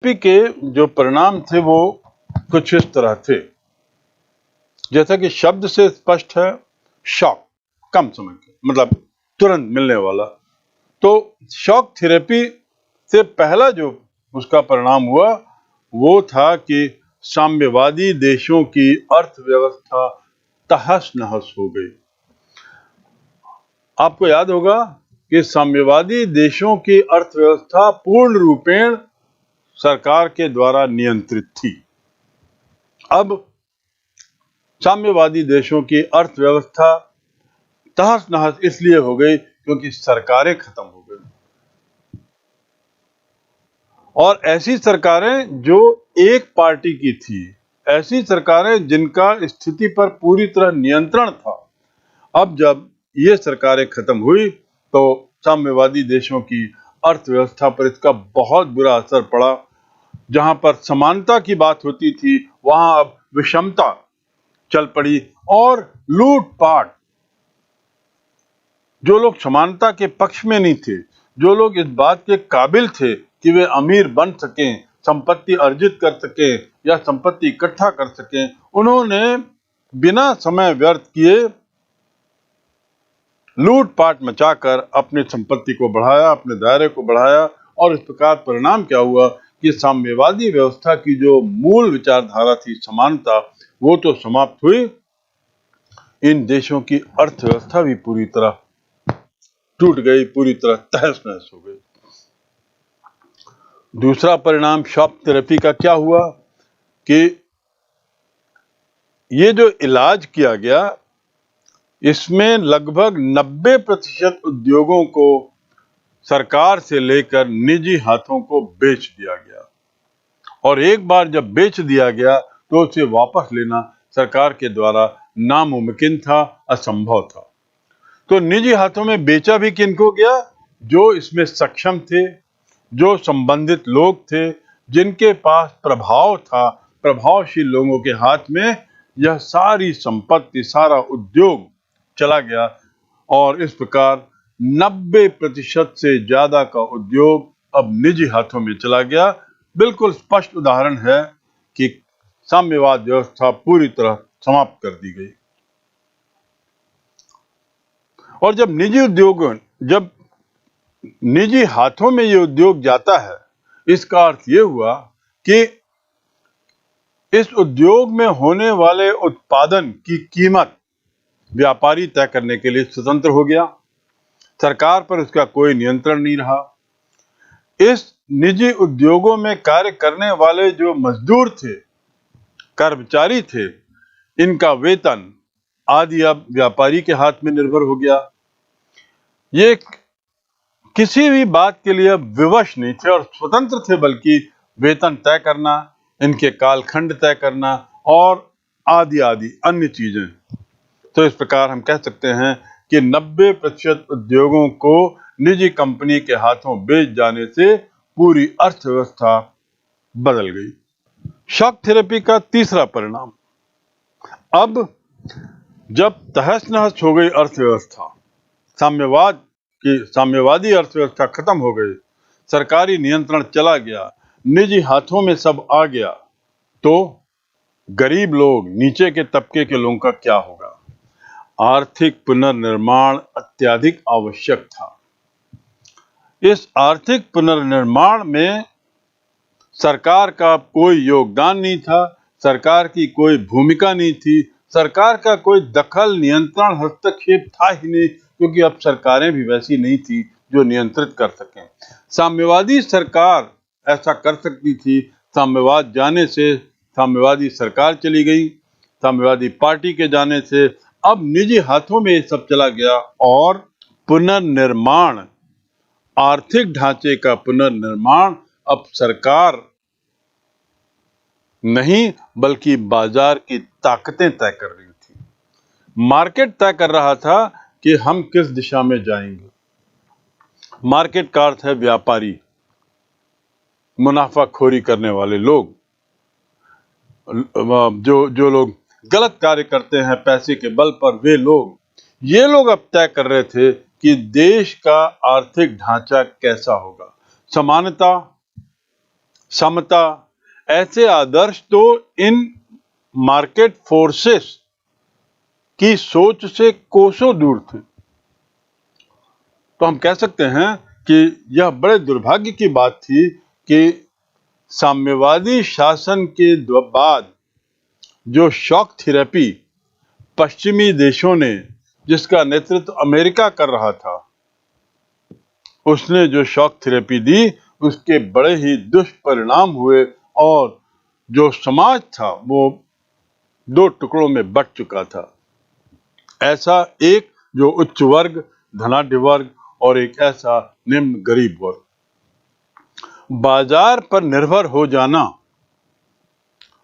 के जो परिणाम थे वो कुछ इस तरह थे, जैसा कि शब्द से स्पष्ट है, शॉक, कम समय के मतलब तुरंत मिलने वाला। तो शॉक थेरेपी से पहला जो उसका परिणाम हुआ वो था कि साम्यवादी देशों की अर्थव्यवस्था तहस नहस हो गई। आपको याद होगा कि साम्यवादी देशों की अर्थव्यवस्था पूर्ण रूपेण सरकार के द्वारा नियंत्रित थी। अब साम्यवादी देशों की अर्थव्यवस्था तहस नहस इसलिए हो गई क्योंकि सरकारें खत्म हो गई, और ऐसी सरकारें जो एक पार्टी की थी, ऐसी सरकारें जिनका स्थिति पर पूरी तरह नियंत्रण था। अब जब ये सरकारें खत्म हुई तो साम्यवादी देशों की अर्थव्यवस्था पर इसका बहुत बुरा असर पड़ा। जहां पर समानता की बात होती थी वहां अब विषमता चल पड़ी और लूटपाट। जो लोग समानता के पक्ष में नहीं थे, जो लोग इस बात के काबिल थे कि वे अमीर बन सकें, संपत्ति अर्जित कर सकें या संपत्ति इकट्ठा कर सकें, उन्होंने बिना समय व्यर्थ किए लूटपाट मचाकर अपनी संपत्ति को बढ़ाया, अपने दायरे को बढ़ाया। और इस प्रकार परिणाम क्या हुआ कि साम्यवादी व्यवस्था की जो मूल विचारधारा थी, समानता, वो तो समाप्त हुई, इन देशों की अर्थव्यवस्था भी पूरी तरह टूट गई, पूरी तरह तहस नहस हो गई। दूसरा परिणाम शॉक थेरेपी का क्या हुआ कि ये जो इलाज किया गया इसमें लगभग 90% उद्योगों को सरकार से लेकर निजी हाथों को बेच दिया गया, और एक बार जब बेच दिया गया तो उसे वापस लेना सरकार के द्वारा नामुमकिन था, असंभव था। तो निजी हाथों में बेचा भी किनको गया? जो इसमें सक्षम थे, जो संबंधित लोग थे, जिनके पास प्रभाव था। प्रभावशील लोगों के हाथ में यह सारी संपत्ति, सारा उद्योग चला गया, और इस प्रकार 90% से ज्यादा का उद्योग अब निजी हाथों में चला गया। बिल्कुल स्पष्ट उदाहरण है कि साम्यवाद व्यवस्था पूरी तरह समाप्त कर दी गई। और जब निजी हाथों में ये उद्योग जाता है, इसका अर्थ ये हुआ कि इस उद्योग में होने वाले उत्पादन की कीमत व्यापारी तय करने के लिए स्वतंत्र हो गया। सरकार पर उसका कोई नियंत्रण नहीं रहा। इस निजी उद्योगों में कार्य करने वाले जो मजदूर थे, कर्मचारी थे, इनका वेतन आदि अब व्यापारी के हाथ में निर्भर हो गया। ये किसी भी बात के लिए विवश नहीं थे और स्वतंत्र थे, बल्कि वेतन तय करना, इनके कालखंड तय करना और आदि आदि अन्य चीजें। तो इस प्रकार हम कह सकते हैं कि 90% उद्योगों को निजी कंपनी के हाथों बेच जाने से पूरी अर्थव्यवस्था बदल गई। शॉक थेरेपी का तीसरा परिणाम, अब जब तहस नहस हो गई अर्थव्यवस्था, साम्यवादी अर्थव्यवस्था खत्म हो गई, सरकारी नियंत्रण चला गया, निजी हाथों में सब आ गया, तो गरीब लोग, नीचे के तबके के लोगों का क्या होगा? आर्थिक पुनर्निर्माण अत्यधिक आवश्यक था। इस आर्थिक पुनर्निर्माण में सरकार का कोई योगदान नहीं था, सरकार की कोई भूमिका नहीं थी, सरकार का कोई दखल, नियंत्रण, हस्तक्षेप था ही नहीं, क्योंकि अब सरकारें भी वैसी नहीं थी जो नियंत्रित कर सकें। साम्यवादी सरकार ऐसा कर सकती थी। साम्यवाद जाने से साम्यवादी सरकार चली गई, साम्यवादी पार्टी के जाने से अब निजी हाथों में ये सब चला गया, और पुनर्निर्माण, आर्थिक ढांचे का पुनर्निर्माण अब सरकार नहीं बल्कि बाजार की ताकतें तय कर रही थी। मार्केट तय कर रहा था कि हम किस दिशा में जाएंगे। मार्केट का अर्थ है व्यापारी, मुनाफाखोरी करने वाले लोग, जो लोग गलत कार्य करते हैं पैसे के बल पर, वे लोग, ये लोग अब तय कर रहे थे कि देश का आर्थिक ढांचा कैसा होगा। समानता, समता, ऐसे आदर्श तो इन मार्केट फोर्सेस की सोच से कोसों दूर थे। तो हम कह सकते हैं कि यह बड़े दुर्भाग्य की बात थी कि साम्यवादी शासन के बाद जो शॉक थेरेपी पश्चिमी देशों ने, जिसका नेतृत्व अमेरिका कर रहा था, उसने जो शॉक थेरेपी दी, उसके बड़े ही दुष्परिणाम हुए और जो समाज था वो दो टुकड़ों में बंट चुका था। ऐसा एक जो उच्च वर्ग, धनाढ्य वर्ग, और एक ऐसा निम्न गरीब वर्ग। बाजार पर निर्भर हो जाना,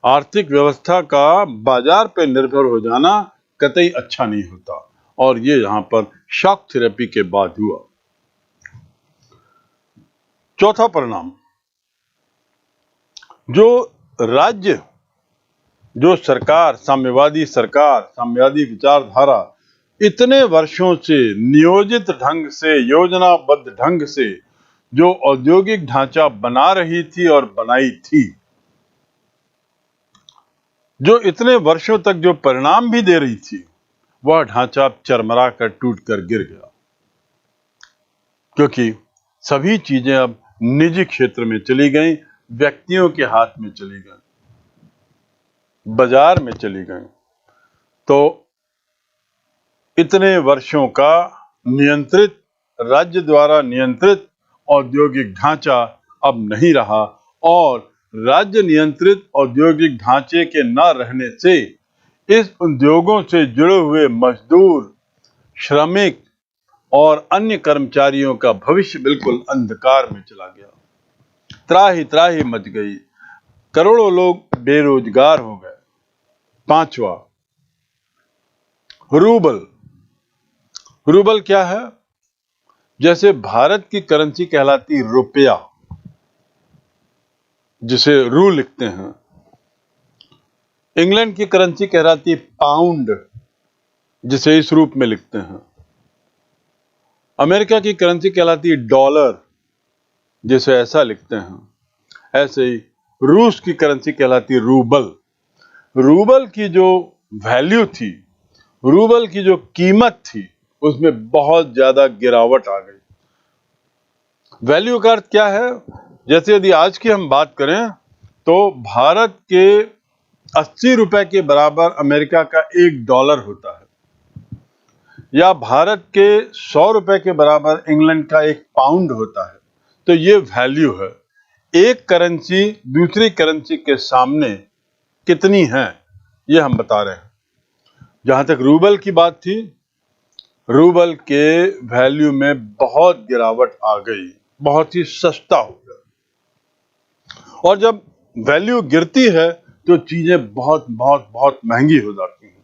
आर्थिक व्यवस्था का बाजार पर निर्भर हो जाना कतई अच्छा नहीं होता, और ये यहां पर शॉक थेरेपी के बाद हुआ। चौथा परिणाम, जो राज्य, जो सरकार, साम्यवादी सरकार, साम्यवादी विचारधारा इतने वर्षों से नियोजित ढंग से, योजनाबद्ध ढंग से जो औद्योगिक ढांचा बना रही थी और बनाई थी, जो इतने वर्षों तक जो परिणाम भी दे रही थी, वह ढांचा चरमरा कर टूट कर गिर गया, क्योंकि सभी चीजें अब निजी क्षेत्र में चली गई, व्यक्तियों के हाथ में चली गई, बाजार में चली गई। तो इतने वर्षों का नियंत्रित, राज्य द्वारा नियंत्रित औद्योगिक ढांचा अब नहीं रहा, और राज्य नियंत्रित औद्योगिक ढांचे के न रहने से इस उद्योगों से जुड़े हुए मजदूर, श्रमिक और अन्य कर्मचारियों का भविष्य बिल्कुल अंधकार में चला गया। त्राही त्राही मच गई, करोड़ों लोग बेरोजगार हो गए। पांचवा, रूबल। रूबल क्या है? जैसे भारत की करेंसी कहलाती रुपया, जिसे रू लिखते हैं, इंग्लैंड की करेंसी कहलाती पाउंड, जिसे इस रूप में लिखते हैं, अमेरिका की करेंसी कहलाती डॉलर, जिसे ऐसा लिखते हैं, ऐसे ही रूस की करेंसी कहलाती रूबल। रूबल की जो वैल्यू थी, रूबल की जो कीमत थी, उसमें बहुत ज्यादा गिरावट आ गई। वैल्यू का अर्थ क्या है? जैसे यदि आज की हम बात करें तो भारत के 80 रुपए के बराबर अमेरिका का $1 होता है, या भारत के 100 रुपए के बराबर इंग्लैंड का £1 होता है। तो ये वैल्यू है, एक करेंसी दूसरी करेंसी के सामने कितनी है, ये हम बता रहे हैं। जहां तक रूबल की बात थी, रूबल के वैल्यू में बहुत गिरावट आ गई, बहुत ही सस्ता हो गया, और जब वैल्यू गिरती है तो चीजें बहुत बहुत बहुत महंगी हो जाती हैं।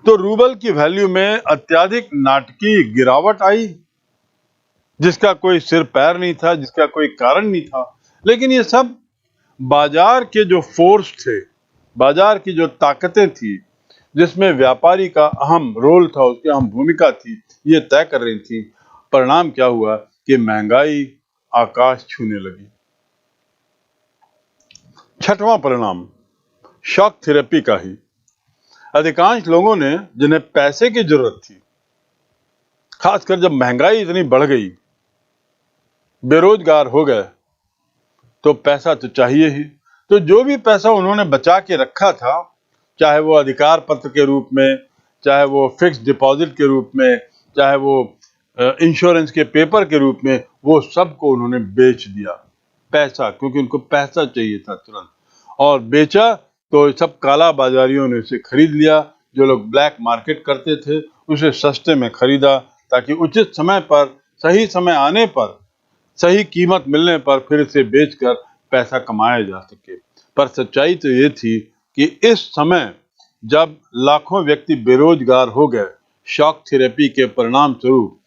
तो रूबल की वैल्यू में अत्यधिक नाटकीय गिरावट आई, जिसका कोई सिर पैर नहीं था, जिसका कोई कारण नहीं था। लेकिन ये सब बाजार के जो फोर्स थे, बाजार की जो ताकतें थी, जिसमें व्यापारी का अहम रोल था, उसकी अहम भूमिका थी, ये तय कर रही थी। परिणाम क्या हुआ कि महंगाई आकाश छूने लगी। छठवां परिणाम शॉक थेरेपी का ही। अधिकांश लोगों ने, जिन्हें पैसे की जरूरत थी, खासकर जब महंगाई इतनी बढ़ गई, बेरोजगार हो गए, तो पैसा तो चाहिए ही। तो जो भी पैसा उन्होंने बचा के रखा था, चाहे वो अधिकार पत्र के रूप में, चाहे वो फिक्स डिपॉजिट के रूप में, चाहे वो इंश्योरेंस के पेपर के रूप में, वो सबको उन्होंने बेच दिया। पैसा, क्योंकि उनको पैसा चाहिए था तुरंत, और बेचा तो सब काला बाजारियों ने उसे खरीद लिया। जो लोग ब्लैक मार्केट करते थे, उसे सस्ते में खरीदा, ताकि उचित समय पर, सही समय आने पर, सही कीमत मिलने पर फिर इसे बेचकर पैसा कमाया जा सके। पर सच्चाई तो ये थी कि इस समय जब लाखों व्यक्ति बेरोजगार हो गए, शॉक थेरेपी के परिणाम स्वरूप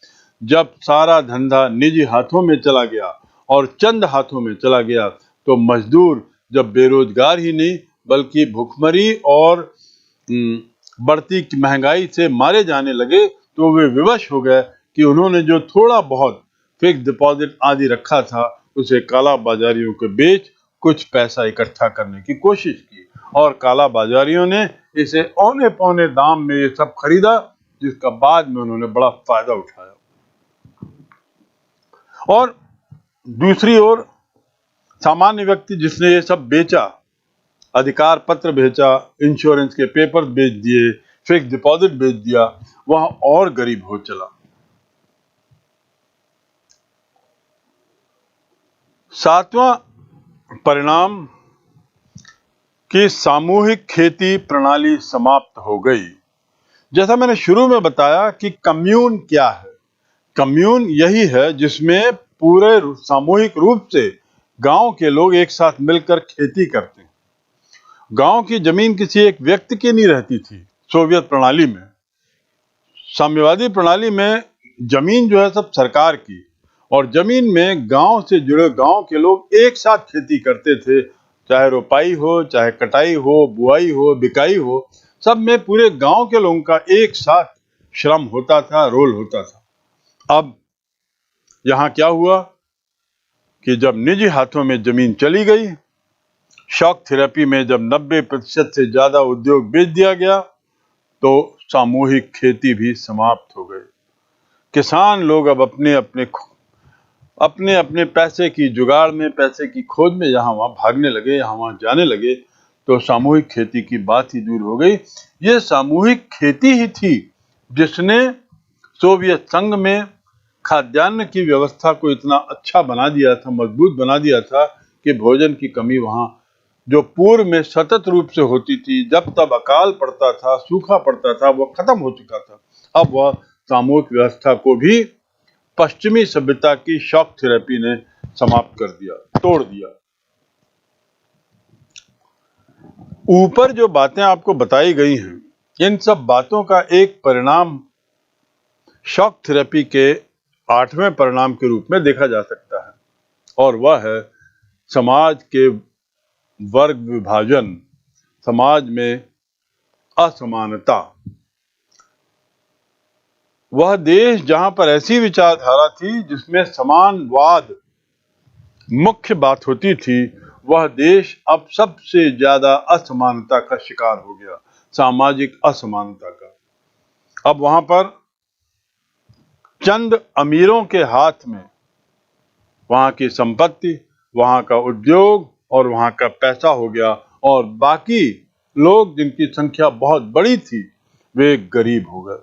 जब सारा धंधा निजी हाथों में चला गया और चंद हाथों में चला गया, तो मजदूर जब बेरोजगार ही नहीं बल्कि भुखमरी और बढ़ती महंगाई से मारे जाने लगे, तो वे विवश हो गए कि उन्होंने जो थोड़ा बहुत फिक्स डिपॉजिट आदि रखा था, उसे काला बाजारियों को बेच कुछ पैसा इकट्ठा करने की कोशिश की और काला बाजारियों ने इसे औने पौने दाम में ये सब खरीदा, जिसका बाद में उन्होंने बड़ा फायदा उठाया। और दूसरी ओर सामान्य व्यक्ति जिसने ये सब बेचा, अधिकार पत्र बेचा, इंश्योरेंस के पेपर बेच दिए, फिक्स डिपॉजिट बेच दिया, वह और गरीब हो चला। सातवां परिणाम कि सामूहिक खेती प्रणाली समाप्त हो गई। जैसा मैंने शुरू में बताया कि कम्यून क्या है। कम्यून यही है जिसमें पूरे सामूहिक रूप से गांव के लोग एक साथ मिलकर खेती करते हैं। गांव की जमीन किसी एक व्यक्ति की नहीं रहती थी। सोवियत प्रणाली में, साम्यवादी प्रणाली में जमीन जो है सब सरकार की, और जमीन में गांव से जुड़े गांव के लोग एक साथ खेती करते थे, चाहे रोपाई हो, चाहे कटाई हो, बुआई हो, बिकाई हो, सब में पूरे गांव के लोगों का एक साथ श्रम होता था, रोल होता था। अब यहां क्या हुआ कि जब निजी हाथों में जमीन चली गई, शॉक थेरेपी में जब 90% से ज्यादा उद्योग बेच दिया गया, तो सामूहिक खेती भी समाप्त हो गई। किसान लोग अब अपने अपने पैसे की जुगाड़ में, पैसे की खोज में यहाँ वहां भागने लगे, यहाँ वहां जाने लगे, तो सामूहिक खेती की बात ही दूर हो गई। ये सामूहिक खेती ही थी जिसने सोवियत संघ में खाद्यान्न की व्यवस्था को इतना अच्छा बना दिया था, मजबूत बना दिया था कि भोजन की कमी वहां जो पूर्व में सतत रूप से होती थी, जब तब अकाल पड़ता था, सूखा पड़ता था, वो खत्म हो चुका था। अब वह सामूहिक व्यवस्था को भी पश्चिमी सभ्यता की शॉक थेरेपी ने समाप्त कर दिया, तोड़ दिया। ऊपर जो बातें आपको बताई गई हैं, इन सब बातों का एक परिणाम शॉक थेरेपी के 8वें परिणाम के रूप में देखा जा सकता है, और वह है समाज के वर्ग विभाजन, समाज में असमानता। वह देश जहां पर ऐसी विचारधारा थी जिसमें समानवाद मुख्य बात होती थी, वह देश अब सबसे ज्यादा असमानता का शिकार हो गया, सामाजिक असमानता का। अब वहां पर चंद अमीरों के हाथ में वहां की संपत्ति, वहां का उद्योग और वहां का पैसा हो गया, और बाकी लोग जिनकी संख्या बहुत बड़ी थी वे गरीब हो गए।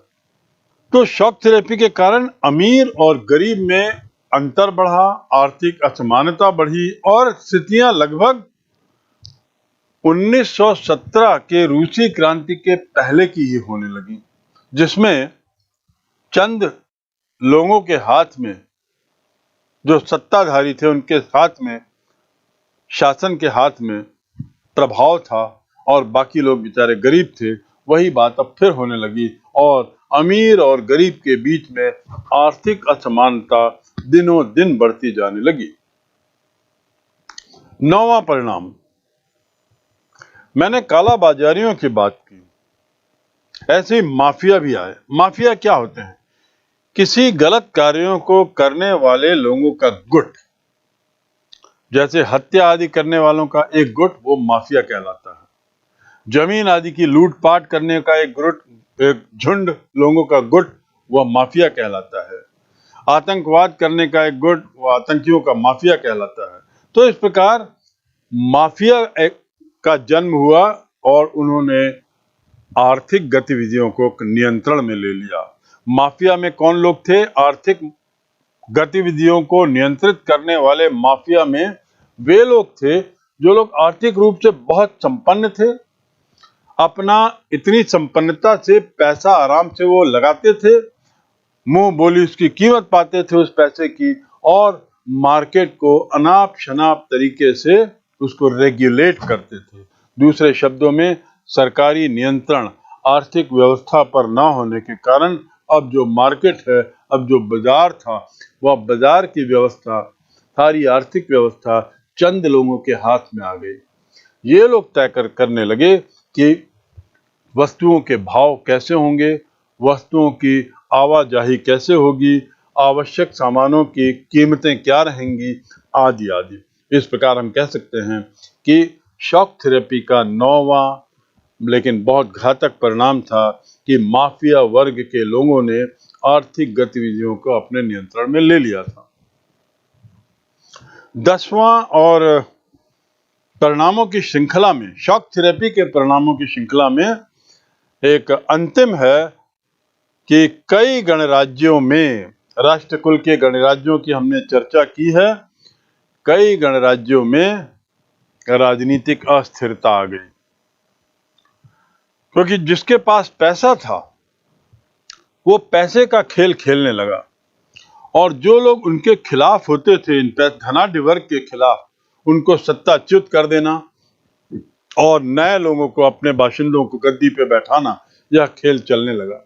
तो शॉक थेरेपी के कारण अमीर और गरीब में अंतर बढ़ा, आर्थिक असमानता बढ़ी, और स्थितियां लगभग 1917 के रूसी क्रांति के पहले की ही होने लगी, जिसमें चंद लोगों के हाथ में, जो सत्ताधारी थे, उनके हाथ में, शासन के हाथ में प्रभाव था, और बाकी लोग बेचारे गरीब थे। वही बात अब फिर होने लगी, और अमीर और गरीब के बीच में आर्थिक असमानता दिनों दिन बढ़ती जाने लगी। 9वां परिणाम, मैंने काला बाजारियों की बात की, ऐसे ही माफिया भी आए। माफिया क्या होते हैं? किसी गलत कार्यों को करने वाले लोगों का गुट, जैसे हत्या आदि करने वालों का एक गुट, वो माफिया कहलाता है। जमीन आदि की लूटपाट करने का एक झुंड लोगों का गुट, वह माफिया कहलाता है। आतंकवाद करने का एक गुट, वह आतंकियों का माफिया कहलाता है। तो इस प्रकार माफिया का जन्म हुआ, और उन्होंने आर्थिक गतिविधियों को नियंत्रण में ले लिया। माफिया में कौन लोग थे? आर्थिक गतिविधियों को नियंत्रित करने वाले माफिया में वे लोग थे जो लोग आर्थिक रूप से बहुत संपन्न थे, अपना इतनी संपन्नता से पैसा आराम से वो लगाते थे, मुंह बोली उसकी कीमत पाते थे उस पैसे की, और मार्केट को अनाप शनाप तरीके से उसको रेगुलेट करते थे। दूसरे शब्दों में, सरकारी नियंत्रण आर्थिक व्यवस्था पर ना होने के कारण अब जो मार्केट है, अब जो बाजार था, वह बाजार की व्यवस्था, सारी आर्थिक व्यवस्था चंद लोगों के हाथ में आ गई। ये लोग तय करने लगे कि वस्तुओं के भाव कैसे होंगे, वस्तुओं की आवाजाही कैसे होगी, आवश्यक सामानों की कीमतें क्या रहेंगी, आदि आदि। इस प्रकार हम कह सकते हैं कि शॉक थेरेपी का 9वां लेकिन बहुत घातक परिणाम था कि माफिया वर्ग के लोगों ने आर्थिक गतिविधियों को अपने नियंत्रण में ले लिया था। 10वां और परिणामों की श्रृंखला में, शॉक थेरेपी के परिणामों की श्रृंखला में एक अंतिम है कि कई गणराज्यों में, राष्ट्रकुल के गणराज्यों की हमने चर्चा की है, कई गणराज्यों में राजनीतिक अस्थिरता आ गई, क्योंकि जिसके पास पैसा था वो पैसे का खेल खेलने लगा और जो लोग उनके खिलाफ होते थे, इन धनाढ्य वर्ग के खिलाफ, उनको सत्ताच्युत कर देना और नए लोगों को, अपने बाशिंदों को गद्दी पे बैठाना, यह खेल चलने लगा।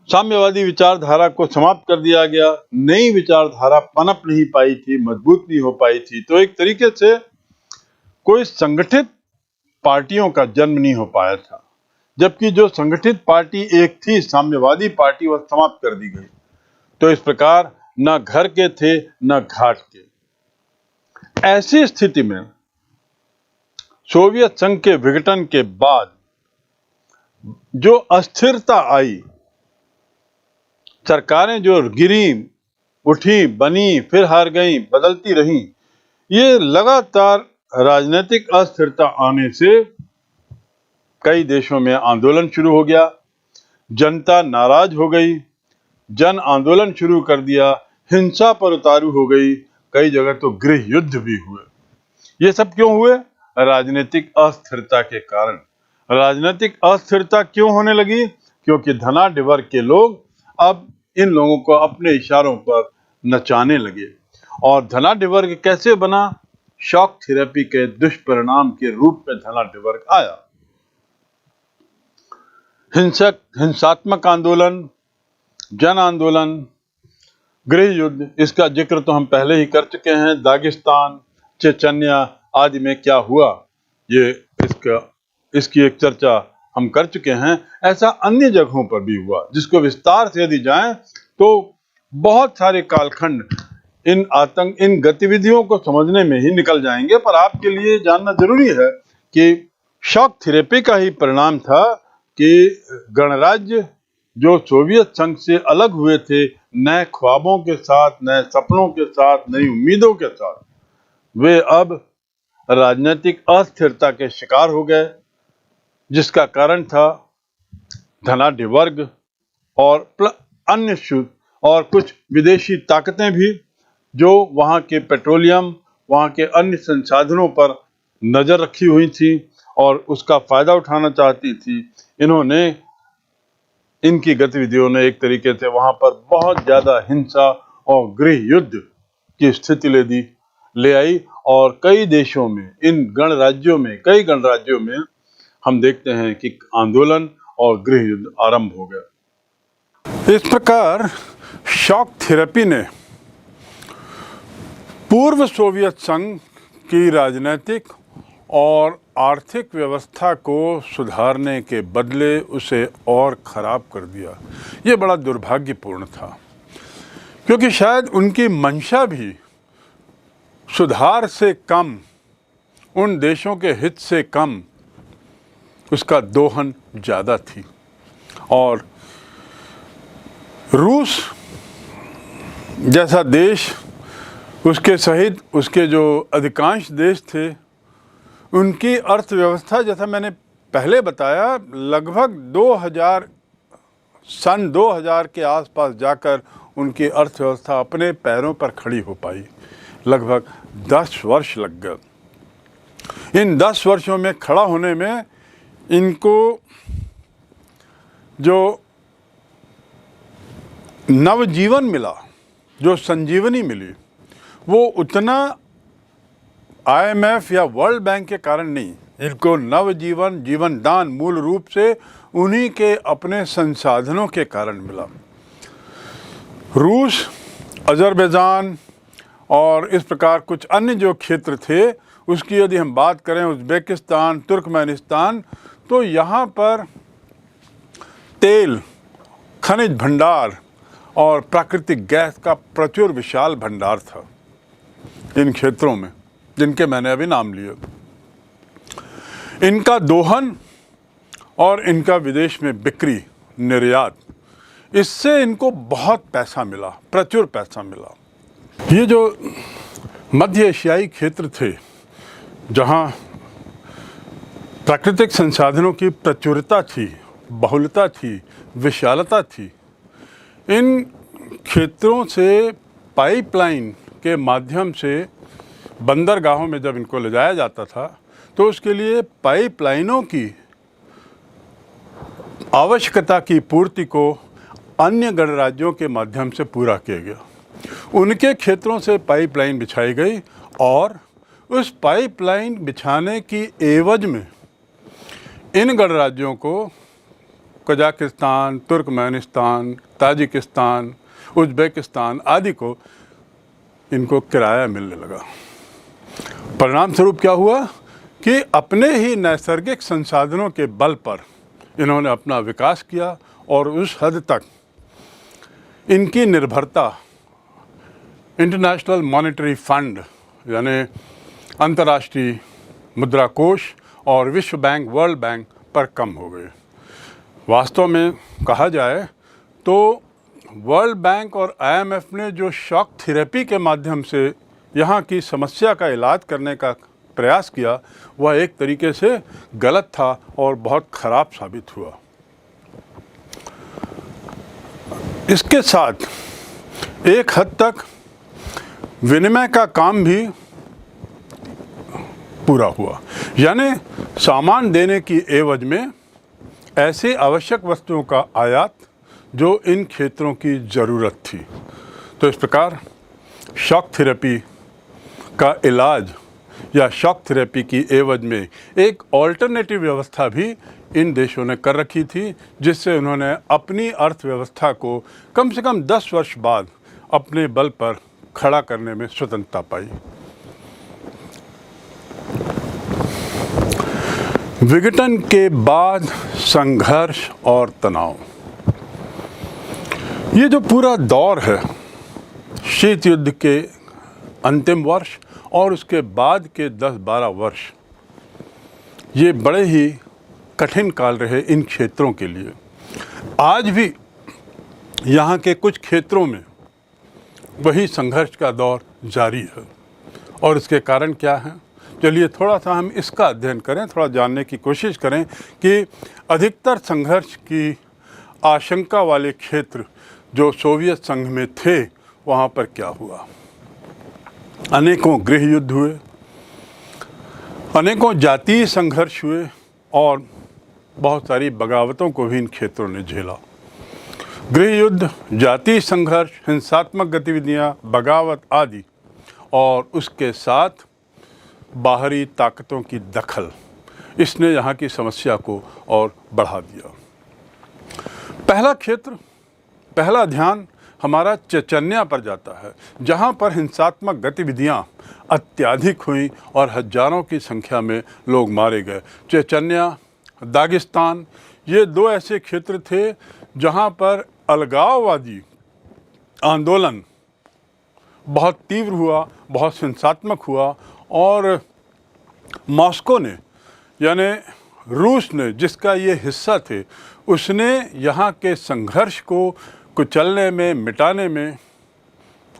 साम्यवादी विचारधारा को समाप्त कर दिया गया, नई विचारधारा पनप नहीं पाई थी, मजबूत नहीं हो पाई थी, तो एक तरीके से कोई संगठित पार्टियों का जन्म नहीं हो पाया था, जबकि जो संगठित पार्टी एक थी, साम्यवादी पार्टी, वह समाप्त कर दी गई। तो इस प्रकार न घर के थे न घाट के। ऐसी स्थिति में सोवियत संघ के विघटन के बाद जो अस्थिरता आई, सरकारें जो गिरी, उठी, बनी, फिर हार गईं, बदलती रहीं, ये लगातार राजनीतिक अस्थिरता आने से कई देशों में आंदोलन शुरू हो गया, जनता नाराज हो गई, जन आंदोलन शुरू कर दिया, हिंसा पर उतारू हो गई, कई जगह तो गृह युद्ध भी हुए। ये सब क्यों हुए? राजनीतिक अस्थिरता के कारण। राजनीतिक अस्थिरता क्यों होने लगी? क्योंकि धनाढ्य वर्ग के लोग अब इन लोगों को अपने इशारों पर नचाने लगे। और धनाढ्य वर्ग कैसे बना? शॉक थेरेपी के दुष्परिणाम के रूप में धनाढ्य वर्ग आया। हिंसात्मक आंदोलन, जन आंदोलन, गृह युद्ध, इसका जिक्र तो हम पहले ही कर चुके हैं। दागिस्तान, चेचन्या आदि में क्या हुआ, ये इसकी एक चर्चा हम कर चुके हैं। ऐसा अन्य जगहों पर भी हुआ, जिसको विस्तार से यदि जाएं तो बहुत सारे कालखंड इन गतिविधियों को समझने में ही निकल जाएंगे। पर आपके लिए जानना जरूरी है कि शॉक थेरेपी का ही परिणाम था कि गणराज्य जो सोवियत संघ से अलग हुए थे, नए ख्वाबों के साथ, नए सपनों के साथ, नई उम्मीदों के साथ, वे अब राजनीतिक अस्थिरता के शिकार हो गए, जिसका कारण था धनाढ्य वर्ग और अन्य और कुछ विदेशी ताकतें भी, जो वहां के पेट्रोलियम, वहां के अन्य संसाधनों पर नजर रखी हुई थी और उसका फायदा उठाना चाहती थी। इनकी गतिविधियों ने एक तरीके से वहां पर बहुत ज्यादा हिंसा और गृह युद्ध की स्थिति ले आई और कई देशों में, इन कई गणराज्यों में हम देखते हैं कि आंदोलन और गृह युद्ध आरंभ हो गया। इस प्रकार शॉक थेरेपी ने पूर्व सोवियत संघ की राजनीतिक और आर्थिक व्यवस्था को सुधारने के बदले उसे और खराब कर दिया। ये बड़ा दुर्भाग्यपूर्ण था, क्योंकि शायद उनकी मंशा भी सुधार से कम, उन देशों के हित से कम, उसका दोहन ज़्यादा थी। और रूस जैसा देश, उसके सहित उसके जो अधिकांश देश थे, उनकी अर्थव्यवस्था, जैसा मैंने पहले बताया, लगभग 2000 के आसपास जाकर उनकी अर्थव्यवस्था अपने पैरों पर खड़ी हो पाई। लगभग 10 वर्ष लग गए। इन 10 वर्षों में खड़ा होने में इनको जो नवजीवन मिला, जो संजीवनी मिली, वो उतना IMF या वर्ल्ड बैंक के कारण नहीं। इनको नवजीवन, जीवन दान मूल रूप से उन्हीं के अपने संसाधनों के कारण मिला। रूस, अजरबैजान और इस प्रकार कुछ अन्य जो क्षेत्र थे, उसकी यदि हम बात करें, उज़्बेकिस्तान, तुर्कमेनिस्तान, तो यहाँ पर तेल, खनिज भंडार और प्राकृतिक गैस का प्रचुर विशाल भंडार था इन क्षेत्रों में, जिनके मैंने अभी नाम लिए। इनका दोहन और इनका विदेश में बिक्री, निर्यात, इससे इनको बहुत पैसा मिला, प्रचुर पैसा मिला। ये जो मध्य एशियाई क्षेत्र थे, जहाँ प्राकृतिक संसाधनों की प्रचुरता थी, बहुलता थी, विशालता थी, इन क्षेत्रों से पाइपलाइन के माध्यम से बंदरगाहों में जब इनको ले जाया जाता था, तो उसके लिए पाइपलाइनों की आवश्यकता की पूर्ति को अन्य गणराज्यों के माध्यम से पूरा किया गया। उनके क्षेत्रों से पाइपलाइन बिछाई गई और उस पाइपलाइन बिछाने की एवज में इन गणराज्यों को कजाकिस्तान, तुर्कमेनिस्तान, ताजिकिस्तान, उज़्बेकिस्तान आदि को इनको किराया मिलने लगा। परिणाम स्वरूप क्या हुआ कि अपने ही नैसर्गिक संसाधनों के बल पर इन्होंने अपना विकास किया और उस हद तक इनकी निर्भरता इंटरनेशनल मॉनेटरी फंड यानी अंतर्राष्ट्रीय मुद्रा कोष और विश्व बैंक, वर्ल्ड बैंक पर कम हो गए। वास्तव में कहा जाए तो वर्ल्ड बैंक और IMF ने जो शॉक थेरेपी के माध्यम से यहाँ की समस्या का इलाज करने का प्रयास किया, वह एक तरीके से गलत था और बहुत खराब साबित हुआ। इसके साथ एक हद तक विनिमय का काम भी पूरा हुआ, यानी सामान देने की एवज में ऐसी आवश्यक वस्तुओं का आयात जो इन क्षेत्रों की ज़रूरत थी। तो इस प्रकार शॉक थेरेपी का इलाज या शॉक थेरेपी की एवज में एक ऑल्टरनेटिव व्यवस्था भी इन देशों ने कर रखी थी, जिससे उन्होंने अपनी अर्थव्यवस्था को कम से कम 10 वर्ष बाद अपने बल पर खड़ा करने में स्वतंत्रता पाई। विघटन के बाद संघर्ष और तनाव, ये जो पूरा दौर है, शीत युद्ध के अंतिम वर्ष और उसके बाद के 10-12 वर्ष, ये बड़े ही कठिन काल रहे इन क्षेत्रों के लिए। आज भी यहाँ के कुछ क्षेत्रों में वही संघर्ष का दौर जारी है। और इसके कारण क्या हैं? चलिए थोड़ा सा हम इसका अध्ययन करें, थोड़ा जानने की कोशिश करें कि अधिकतर संघर्ष की आशंका वाले क्षेत्र जो सोवियत संघ में थे, वहाँ पर क्या हुआ। अनेकों गृह युद्ध हुए, अनेकों जातीय संघर्ष हुए और बहुत सारी बगावतों को भी इन क्षेत्रों ने झेला। गृह युद्ध, जातीय संघर्ष, हिंसात्मक गतिविधियां, बगावत आदि, और उसके साथ बाहरी ताकतों की दखल, इसने यहाँ की समस्या को और बढ़ा दिया। पहला क्षेत्र, पहला ध्यान हमारा चेचन्या पर जाता है, जहाँ पर हिंसात्मक गतिविधियाँ अत्यधिक हुई और हजारों की संख्या में लोग मारे गए। चेचन्या, दागिस्तान, ये दो ऐसे क्षेत्र थे जहाँ पर अलगाववादी आंदोलन बहुत तीव्र हुआ, बहुत हिंसात्मक हुआ और मॉस्को ने, यानी रूस ने, जिसका ये हिस्सा थे, उसने यहाँ के संघर्ष को कुचलने में, मिटाने में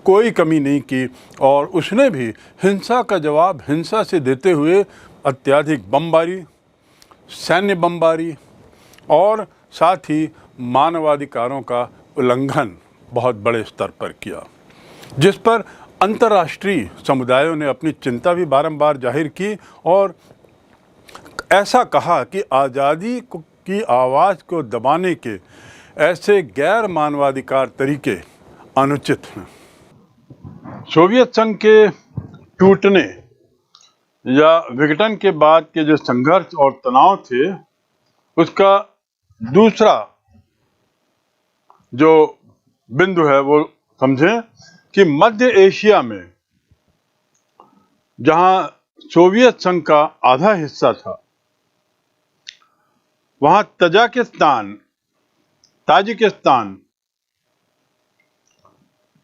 कोई कमी नहीं की और उसने भी हिंसा का जवाब हिंसा से देते हुए अत्यधिक बमबारी, सैन्य बमबारी और साथ ही मानवाधिकारों का उल्लंघन बहुत बड़े स्तर पर किया, जिस पर अंतर्राष्ट्रीय समुदायों ने अपनी चिंता भी बारंबार जाहिर की और ऐसा कहा कि आज़ादी की आवाज़ को दबाने के ऐसे गैर मानवाधिकार तरीके अनुचित हैं। सोवियत संघ के टूटने या विघटन के बाद के जो संघर्ष और तनाव थे, उसका दूसरा जो बिंदु है वो समझें कि मध्य एशिया में, जहां सोवियत संघ का आधा हिस्सा था, वहां तजाकिस्तान, ताजिकिस्तान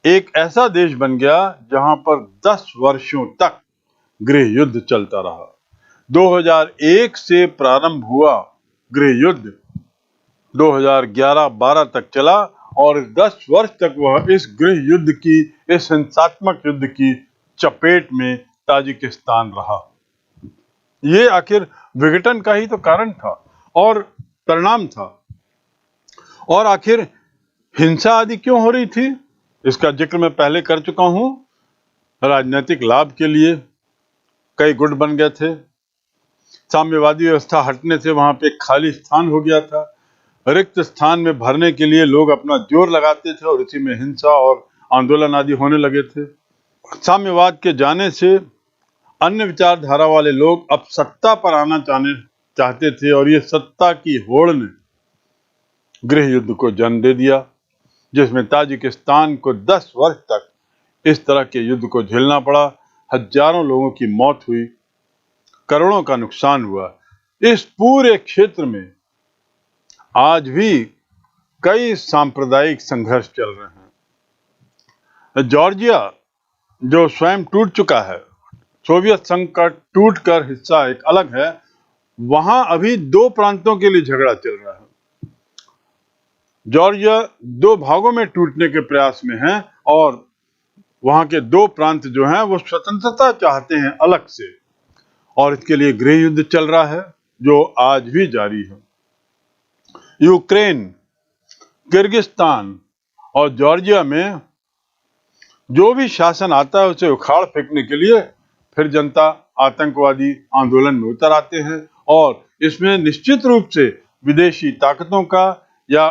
एक ऐसा देश बन गया जहां पर 10 वर्षों तक गृह युद्ध चलता रहा। 2001 से प्रारंभ हुआ गृह युद्ध 2011-12 तक चला और 10 वर्ष तक वह इस गृह युद्ध की, इस हिंसात्मक युद्ध की चपेट में ताजिकिस्तान रहा। ये आखिर विघटन का ही तो कारण था और परिणाम था। और आखिर हिंसा आदि क्यों हो रही थी, इसका जिक्र मैं पहले कर चुका हूं। राजनीतिक लाभ के लिए कई गुट बन गए थे, साम्यवादी व्यवस्था हटने से वहां पे खाली स्थान हो गया था, रिक्त स्थान में भरने के लिए लोग अपना जोर लगाते थे और इसी में हिंसा और आंदोलन आदि होने लगे थे। साम्यवाद के जाने से अन्य विचारधारा वाले लोग अब सत्ता पर आना चाहते थे और ये सत्ता की होड़ ने गृह युद्ध को जन्म दे दिया, जिसमें ताजिकिस्तान को 10 वर्ष तक इस तरह के युद्ध को झेलना पड़ा। हजारों लोगों की मौत हुई, करोड़ों का नुकसान हुआ। इस पूरे क्षेत्र में आज भी कई सांप्रदायिक संघर्ष चल रहे हैं। जॉर्जिया जो स्वयं टूट चुका है, सोवियत संघ का टूटकर हिस्सा एक अलग है, वहां अभी 2 प्रांतों के लिए झगड़ा चल रहा है। जॉर्जिया 2 भागों में टूटने के प्रयास में है और वहां के 2 प्रांत जो हैं वो स्वतंत्रता चाहते हैं अलग से, और इसके लिए गृह युद्ध चल रहा है जो आज भी जारी है। यूक्रेन, किर्गिस्तान और जॉर्जिया में जो भी शासन आता है उसे उखाड़ फेंकने के लिए फिर जनता आतंकवादी आंदोलन में उतर आते हैं, और इसमें निश्चित रूप से विदेशी ताकतों का या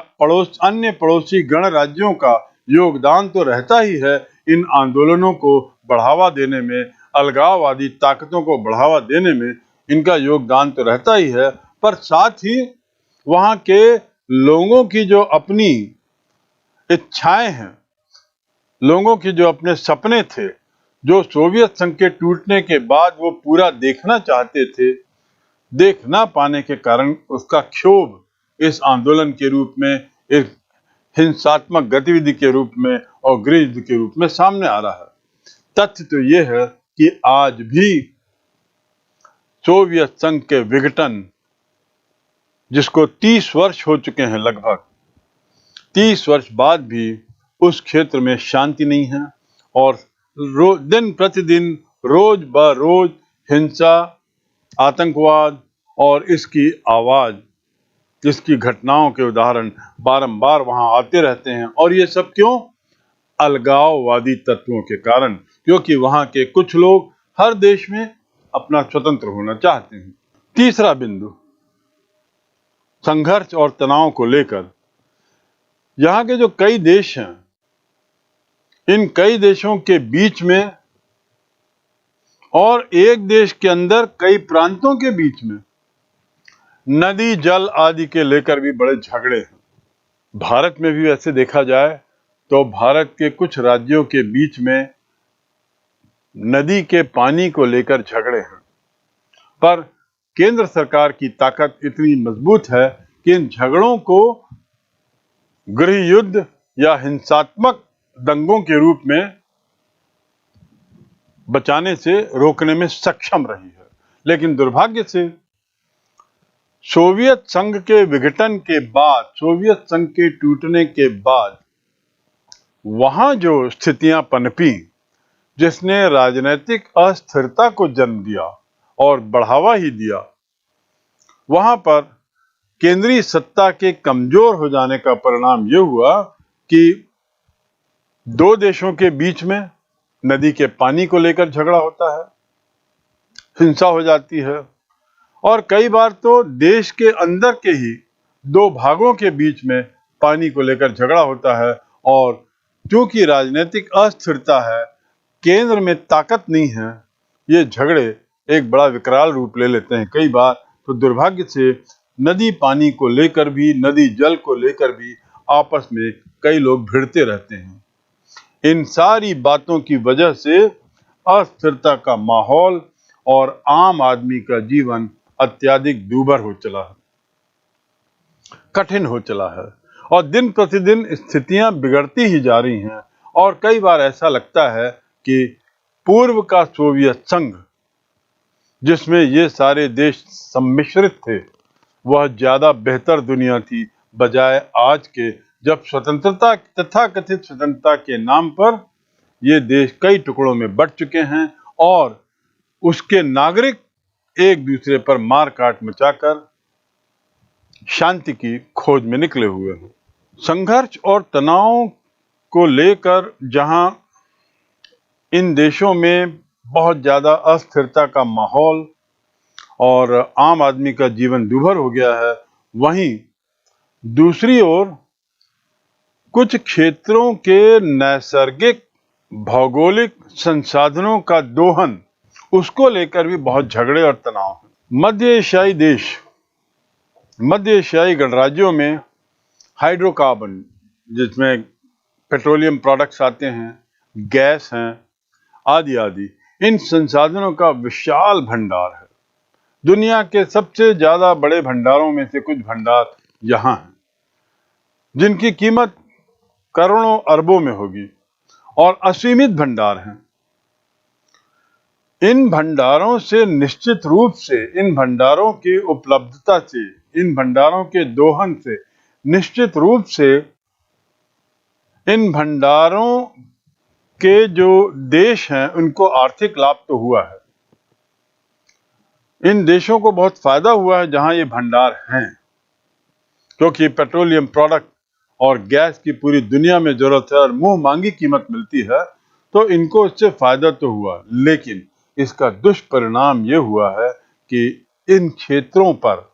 अन्य पड़ोसी गणराज्यों का योगदान तो रहता ही है। इन आंदोलनों को बढ़ावा देने में, अलगाववादी ताकतों को बढ़ावा देने में इनका योगदान तो रहता ही है, पर साथ ही वहां के लोगों की जो अपनी इच्छाएं हैं, लोगों की जो अपने सपने थे, जो सोवियत संघ के टूटने के बाद वो पूरा देखना चाहते थे, देख ना पाने के कारण उसका क्षोभ इस आंदोलन के रूप में, एक हिंसात्मक गतिविधि के रूप में और गृह युद्ध के रूप में सामने आ रहा है। तथ्य तो ये है कि आज भी सोवियत संघ के विघटन, जिसको 30 वर्ष हो चुके हैं, लगभग 30 वर्ष बाद भी उस क्षेत्र में शांति नहीं है और दिन प्रतिदिन, रोज ब रोज हिंसा, आतंकवाद और इसकी आवाज, इसकी घटनाओं के उदाहरण बारंबार वहां आते रहते हैं। और ये सब क्यों? अलगाववादी तत्वों के कारण, क्योंकि वहां के कुछ लोग हर देश में अपना स्वतंत्र होना चाहते हैं। तीसरा बिंदु, संघर्ष और तनाव को लेकर यहाँ के जो कई देश हैं, इन कई देशों के बीच में और एक देश के अंदर कई प्रांतों के बीच में नदी जल आदि के लेकर भी बड़े झगड़े हैं। भारत में भी वैसे देखा जाए तो भारत के कुछ राज्यों के बीच में नदी के पानी को लेकर झगड़े हैं, पर केंद्र सरकार की ताकत इतनी मजबूत है कि इन झगड़ों को गृह युद्ध या हिंसात्मक दंगों के रूप में बचाने से रोकने में सक्षम रही है। लेकिन दुर्भाग्य से सोवियत संघ के विघटन के बाद, सोवियत संघ के टूटने के बाद वहां जो स्थितियां पनपी, जिसने राजनीतिक अस्थिरता को जन्म दिया और बढ़ावा ही दिया, वहां पर केंद्रीय सत्ता के कमजोर हो जाने का परिणाम यह हुआ कि 2 देशों के बीच में नदी के पानी को लेकर झगड़ा होता है, हिंसा हो जाती है, और कई बार तो देश के अंदर के ही 2 भागों के बीच में पानी को लेकर झगड़ा होता है। और क्योंकि राजनीतिक अस्थिरता है, केंद्र में ताकत नहीं है, ये झगड़े एक बड़ा विकराल रूप ले लेते हैं। कई बार तो दुर्भाग्य से नदी पानी को लेकर भी, नदी जल को लेकर भी आपस में कई लोग भिड़ते रहते हैं। इन सारी बातों की वजह से अस्थिरता का माहौल और आम आदमी का जीवन अत्यधिक दूभर हो चला है, कठिन हो चला है, और दिन प्रतिदिन स्थितियां बिगड़ती ही जा रही हैं और कई बार ऐसा लगता है कि पूर्व का सोवियत संघ, जिसमें ये सारे देश सम्मिश्रित थे, वह ज्यादा बेहतर दुनिया थी बजाय आज के, जब स्वतंत्रता, तथाकथित स्वतंत्रता के नाम पर ये देश कई टुकड़ों में बंट चुके हैं और उसके नागरिक एक दूसरे पर मार काट मचाकर शांति की खोज में निकले हुए हैं। संघर्ष और तनाव को लेकर जहां इन देशों में बहुत ज्यादा अस्थिरता का माहौल और आम आदमी का जीवन दूभर हो गया है, वहीं दूसरी ओर कुछ क्षेत्रों के नैसर्गिक भौगोलिक संसाधनों का दोहन, उसको लेकर भी बहुत झगड़े और तनाव है। मध्य एशियाई गणराज्यों में हाइड्रोकार्बन, जिसमें पेट्रोलियम प्रोडक्ट्स आते हैं, गैस हैं, आदि आदि, इन संसाधनों का विशाल भंडार है। दुनिया के सबसे ज्यादा बड़े भंडारों में से कुछ भंडार यहाँ हैं, जिनकी कीमत करोड़ों अरबों में होगी और असीमित भंडार हैं। इन भंडारों से निश्चित रूप से, इन भंडारों की उपलब्धता से, इन भंडारों के दोहन से निश्चित रूप से इन भंडारों के जो देश हैं उनको आर्थिक लाभ तो हुआ है। इन देशों को बहुत फायदा हुआ है जहां ये भंडार हैं, क्योंकि पेट्रोलियम प्रोडक्ट और गैस की पूरी दुनिया में जरूरत है और मुंह मांगी कीमत मिलती है, तो इनको इससे फायदा तो हुआ। लेकिन इसका दुष्परिणाम ये हुआ है कि इन क्षेत्रों पर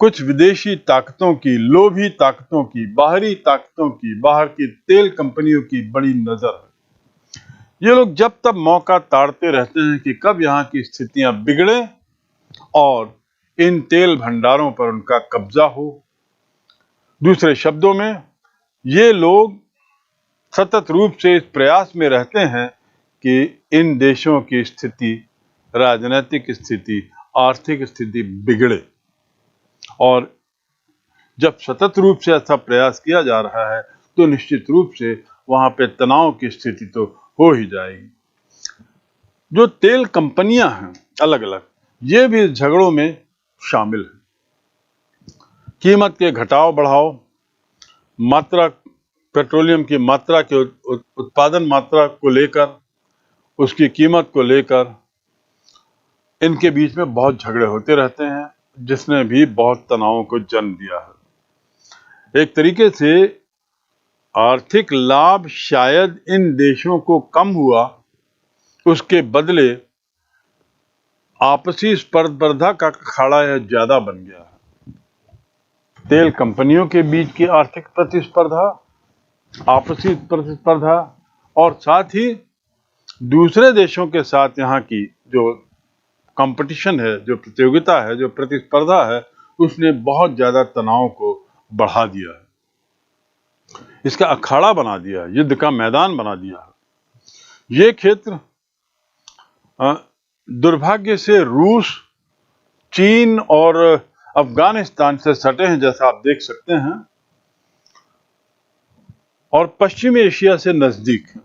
कुछ विदेशी ताकतों की, लोभी ताकतों की, बाहरी ताकतों की, बाहर की तेल कंपनियों की बड़ी नजर है। ये लोग जब तब मौका ताड़ते रहते हैं कि कब यहाँ की स्थितियां बिगड़े और इन तेल भंडारों पर उनका कब्जा हो। दूसरे शब्दों में, ये लोग सतत रूप से इस प्रयास में रहते हैं कि इन देशों की स्थिति, राजनीतिक स्थिति, आर्थिक स्थिति बिगड़े। और जब सतत रूप से ऐसा प्रयास किया जा रहा है तो निश्चित रूप से वहां पे तनाव की स्थिति तो हो ही जाएगी। जो तेल कंपनियां हैं अलग अलग, ये भी इस झगड़ों में शामिल हैं। कीमत के घटाव बढ़ाव, मात्रा, पेट्रोलियम की मात्रा के उत्पादन मात्रा को लेकर, उसकी कीमत को लेकर इनके बीच में बहुत झगड़े होते रहते हैं, जिसने भी बहुत तनावों को जन्म दिया है। एक तरीके से आर्थिक लाभ शायद इन देशों को कम हुआ, उसके बदले आपसी स्पर्धा का अखाड़ा यह ज्यादा बन गया है। तेल कंपनियों के बीच की आर्थिक प्रतिस्पर्धा, आपसी प्रतिस्पर्धा और साथ ही दूसरे देशों के साथ यहाँ की जो कंपटीशन है, जो प्रतियोगिता है, जो प्रतिस्पर्धा है, उसने बहुत ज्यादा तनाव को बढ़ा दिया है, इसका अखाड़ा बना दिया, युद्ध का मैदान बना दिया है। ये क्षेत्र दुर्भाग्य से रूस, चीन और अफगानिस्तान से सटे हैं, जैसा आप देख सकते हैं, और पश्चिमी एशिया से नजदीक है।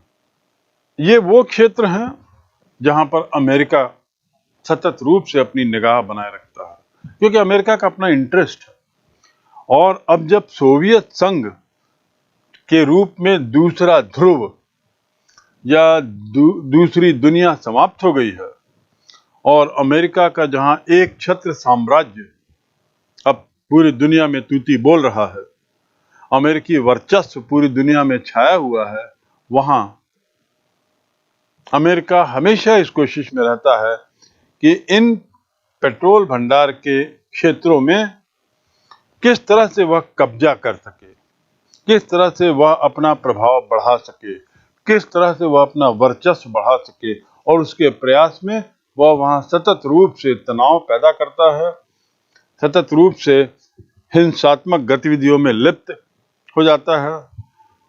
ये वो क्षेत्र हैं जहां पर अमेरिका सतत रूप से अपनी निगाह बनाए रखता है, क्योंकि अमेरिका का अपना इंटरेस्ट है। और अब जब सोवियत संघ के रूप में दूसरा ध्रुव या दूसरी दुनिया समाप्त हो गई है और अमेरिका का जहां एक छत्र साम्राज्य अब पूरी दुनिया में तूती बोल रहा है, अमेरिकी वर्चस्व पूरी दुनिया में छाया हुआ है, वहां अमेरिका हमेशा इस कोशिश में रहता है कि इन पेट्रोल भंडार के क्षेत्रों में किस तरह से वह कब्जा कर सके, किस तरह से वह अपना प्रभाव बढ़ा सके, किस तरह से वह अपना वर्चस्व बढ़ा सके, और उसके प्रयास में वह वहां सतत रूप से तनाव पैदा करता है, सतत रूप से हिंसात्मक गतिविधियों में लिप्त हो जाता है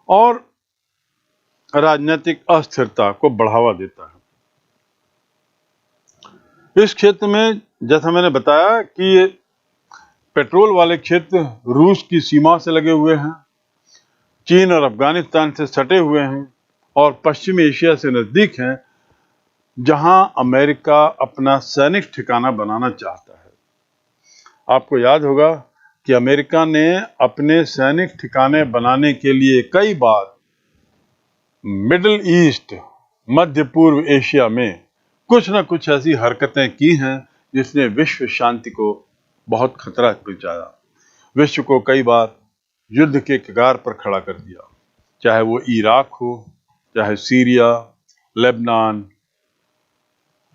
और राजनीतिक अस्थिरता को बढ़ावा देता है। इस क्षेत्र में, जैसा मैंने बताया कि पेट्रोल वाले क्षेत्र रूस की सीमा से लगे हुए हैं, चीन और अफगानिस्तान से सटे हुए हैं और पश्चिमी एशिया से नजदीक हैं, जहां अमेरिका अपना सैनिक ठिकाना बनाना चाहता है। आपको याद होगा कि अमेरिका ने अपने सैनिक ठिकाने बनाने के लिए कई बार मिडिल ईस्ट, मध्य पूर्व एशिया में कुछ न कुछ ऐसी हरकतें की हैं जिसने विश्व शांति को बहुत खतरा पहुंचाया। विश्व को कई बार युद्ध के कगार पर खड़ा कर दिया, चाहे वो इराक हो, चाहे सीरिया, लेबनान,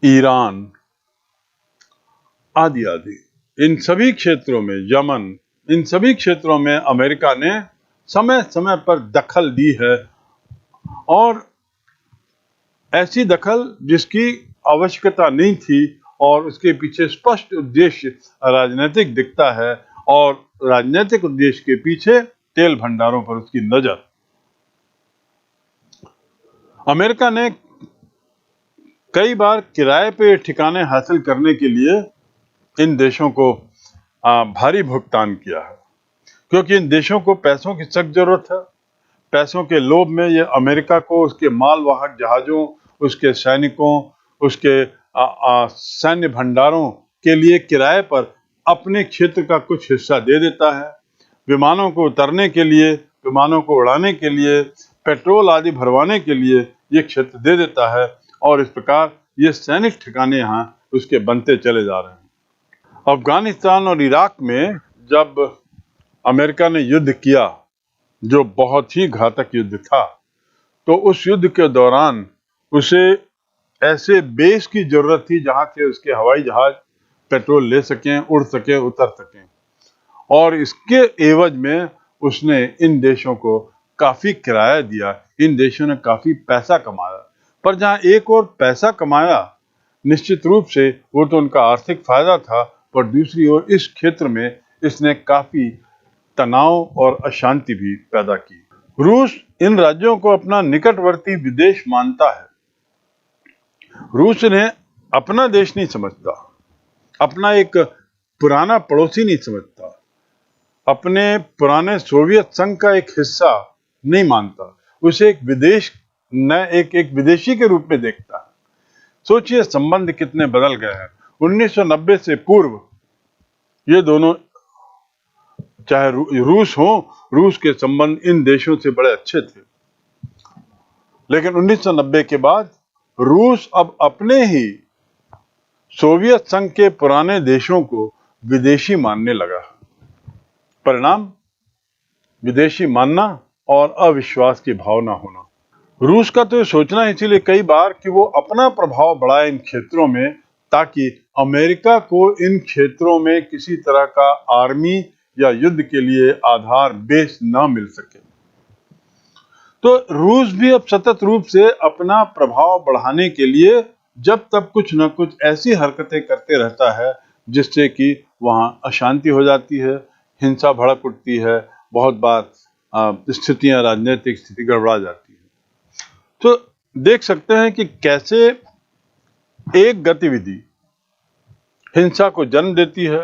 ईरान आदि आदि। इन सभी क्षेत्रों में, यमन, इन सभी क्षेत्रों में अमेरिका ने समय समय पर दखल दी है, और ऐसी दखल जिसकी आवश्यकता नहीं थी, और उसके पीछे स्पष्ट उद्देश्य राजनीतिक दिखता है, और राजनीतिक उद्देश्य के पीछे तेल भंडारों पर उसकी नजर। अमेरिका ने कई बार किराए पे ठिकाने हासिल करने के लिए इन देशों को भारी भुगतान किया है, क्योंकि इन देशों को पैसों की सख्त जरूरत है। पैसों के लोभ में ये अमेरिका को उसके मालवाहक जहाजों, उसके सैनिकों, उसके सैन्य भंडारों के लिए किराए पर अपने क्षेत्र का कुछ हिस्सा दे देता है। विमानों को उतरने के लिए, विमानों को उड़ाने के लिए, पेट्रोल आदि भरवाने के लिए ये क्षेत्र दे देता है, और इस प्रकार ये सैनिक ठिकाने यहाँ उसके बनते चले जा रहे हैं। अफगानिस्तान और इराक में जब अमेरिका ने युद्ध किया, जो बहुत ही घातक युद्ध था, तो उस युद्ध के दौरान उसे ऐसे बेस की जरूरत थी जहां से उसके हवाई जहाज पेट्रोल ले सकें, उड़ सकें, उतर सकें, और इसके एवज में उसने इन देशों को काफी किराया दिया। इन देशों ने काफी पैसा कमाया, पर जहां एक और पैसा कमाया, निश्चित रूप से वो तो उनका आर्थिक फायदा था, पर दूसरी ओर इस क्षेत्र में इसने काफी तनाव और अशांति भी पैदा की। रूस इन राज्यों को अपना निकटवर्ती विदेश मानता है। रूस ने अपना देश नहीं समझता, अपना एक पुराना पड़ोसी नहीं समझता, अपने पुराने सोवियत संघ का एक हिस्सा नहीं मानता, उसे एक विदेश न एक विदेशी के रूप में देखता है। सोचिए संबंध कितने बदल गए हैं। 1990 से पूर्व ये दोनों, चाहे रूस हो, रूस के संबंध इन देशों से बड़े अच्छे थे, लेकिन 1990 के बाद रूस अब अपने ही सोवियत संघ के पुराने देशों को विदेशी मानने लगा। परिणाम, विदेशी मानना और अविश्वास की भावना होना। रूस का तो सोचना इसीलिए कई बार कि वो अपना प्रभाव बढ़ाए इन क्षेत्रों में, ताकि अमेरिका को इन क्षेत्रों में किसी तरह का आर्मी या युद्ध के लिए आधार, बेस ना मिल सके। तो रूस भी अब सतत रूप से अपना प्रभाव बढ़ाने के लिए जब तब कुछ न कुछ ऐसी हरकतें करते रहता है जिससे कि वहां अशांति हो जाती है, हिंसा भड़क उठती है, बहुत बार स्थितियां, राजनीतिक स्थिति गड़बड़ा जाती है। तो देख सकते हैं कि कैसे एक गतिविधि हिंसा को जन्म देती है,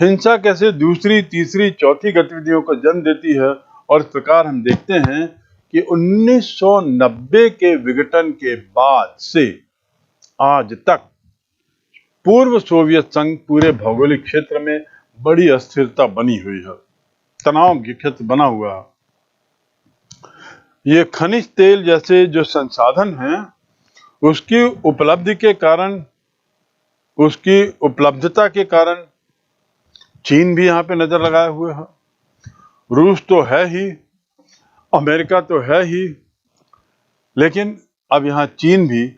हिंसा कैसे दूसरी, तीसरी, चौथी गतिविधियों को जन्म देती है, और इस प्रकार हम देखते हैं कि 1990 के विघटन के बाद से आज तक पूर्व सोवियत संघ पूरे भौगोलिक क्षेत्र में बड़ी अस्थिरता बनी हुई है, तनाव के क्षेत्र बना हुआ है। ये खनिज तेल जैसे जो संसाधन हैं, उसकी उपलब्धि के कारण, उसकी उपलब्धता के कारण चीन भी यहाँ पे नजर लगाए हुए है। रूस तो है ही, अमेरिका तो है ही, लेकिन अब यहाँ चीन भी,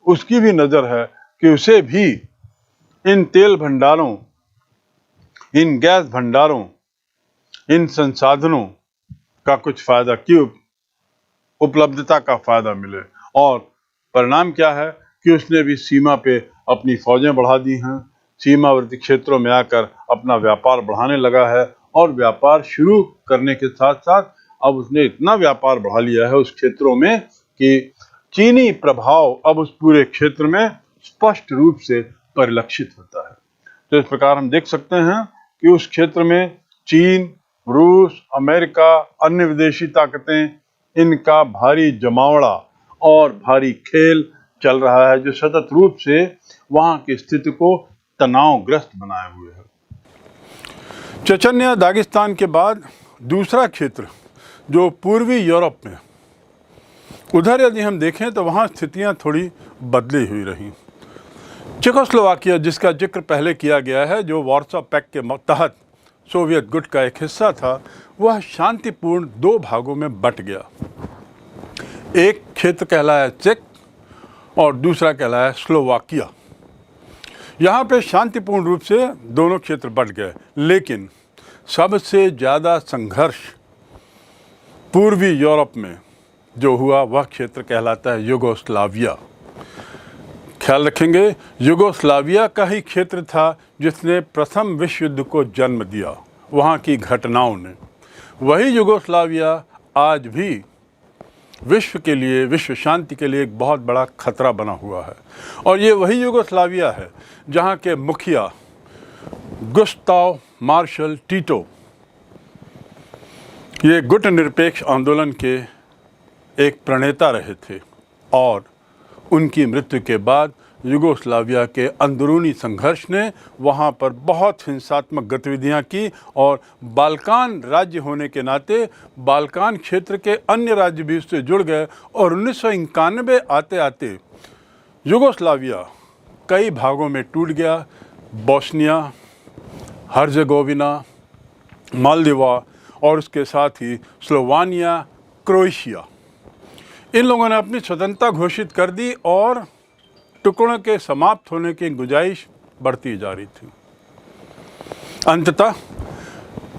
उसकी भी नजर है कि उसे भी इन तेल भंडारों, इन गैस भंडारों, इन संसाधनों का कुछ फायदा, की उपलब्धता का फायदा मिले। और परिणाम क्या है कि उसने भी सीमा पे अपनी फौजें बढ़ा दी हैं, सीमावर्ती क्षेत्रों में आकर अपना व्यापार बढ़ाने लगा है, और व्यापार शुरू करने के साथ साथ अब उसने इतना व्यापार बढ़ा लिया है उस क्षेत्रों में कि चीनी प्रभाव अब उस पूरे क्षेत्र में स्पष्ट रूप से परिलक्षित होता है। तो इस प्रकार हम देख सकते हैं कि उस क्षेत्र में चीन, रूस, अमेरिका, अन्य विदेशी ताकतें, इनका भारी जमावड़ा और भारी खेल चल रहा है जो सतत रूप से वहां की स्थिति को तनावग्रस्त बनाए हुए है। चेचन्या दागिस्तान के बाद दूसरा क्षेत्र जो पूर्वी यूरोप में, उधर यदि हम देखें तो वहाँ स्थितियाँ थोड़ी बदली हुई रहीं। चेकोस्लोवाकिया, जिसका जिक्र पहले किया गया है, जो वार्सा पैक्ट के तहत सोवियत गुट का एक हिस्सा था, वह शांतिपूर्ण दो भागों में बंट गया। एक क्षेत्र कहलाया चेक और दूसरा कहलाया स्लोवाकिया। यहाँ पे शांतिपूर्ण रूप से दोनों क्षेत्र बंट गए, लेकिन सबसे ज़्यादा संघर्ष पूर्वी यूरोप में जो हुआ वह क्षेत्र कहलाता है युगोस्लाविया। ख्याल रखेंगे, युगोस्लाविया का ही क्षेत्र था जिसने प्रथम विश्व युद्ध को जन्म दिया, वहाँ की घटनाओं ने। वही युगोस्लाविया आज भी विश्व के लिए, विश्व शांति के लिए एक बहुत बड़ा खतरा बना हुआ है। और ये वही युगोस्लाविया है जहाँ के मुखिया गुस्ताव मार्शल टीटो, ये गुट निरपेक्ष आंदोलन के एक प्रणेता रहे थे, और उनकी मृत्यु के बाद युगोस्लाविया के अंदरूनी संघर्ष ने वहाँ पर बहुत हिंसात्मक गतिविधियाँ की, और बाल्कान राज्य होने के नाते बाल्कान क्षेत्र के अन्य राज्य भी उससे जुड़ गए। और 1991 आते आते युगोस्लाविया कई भागों में टूट गया। बोस्निया, हर्जेगोविना, मालदीवा और उसके साथ ही स्लोवानिया, क्रोएशिया, इन लोगों ने अपनी स्वतंत्रता घोषित कर दी और टुकड़ों के समाप्त होने की गुंजाइश बढ़ती जा रही थी। अंततः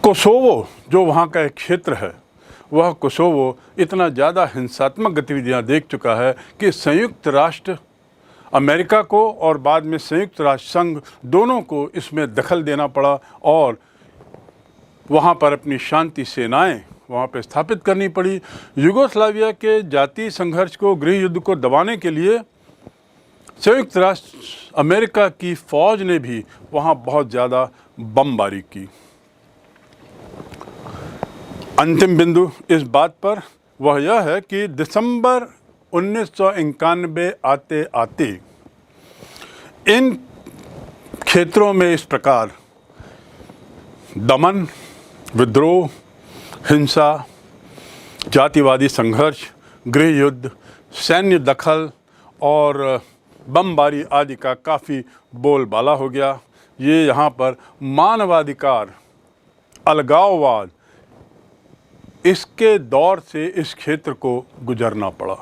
कोसोवो, जो वहाँ का एक क्षेत्र है, वह कोसोवो इतना ज़्यादा हिंसात्मक गतिविधियाँ देख चुका है कि संयुक्त राष्ट्र अमेरिका को और बाद में संयुक्त राष्ट्र संघ दोनों को इसमें दखल देना पड़ा, और वहाँ पर अपनी शांति सेनाएं वहाँ पर स्थापित करनी पड़ी। युगोस्लाविया के जातीय संघर्ष को, गृह युद्ध को दबाने के लिए संयुक्त राष्ट्र अमेरिका की फ़ौज ने भी वहाँ बहुत ज़्यादा बमबारी की। अंतिम बिंदु इस बात पर वह यह है कि दिसंबर 1991 आते आते इन क्षेत्रों में इस प्रकार दमन, विद्रोह, हिंसा, जातिवादी संघर्ष, गृह युद्ध, सैन्य दखल और बमबारी आदि का काफ़ी बोलबाला हो गया। ये यहाँ पर मानवाधिकार, अलगाववाद, इसके दौर से इस क्षेत्र को गुजरना पड़ा।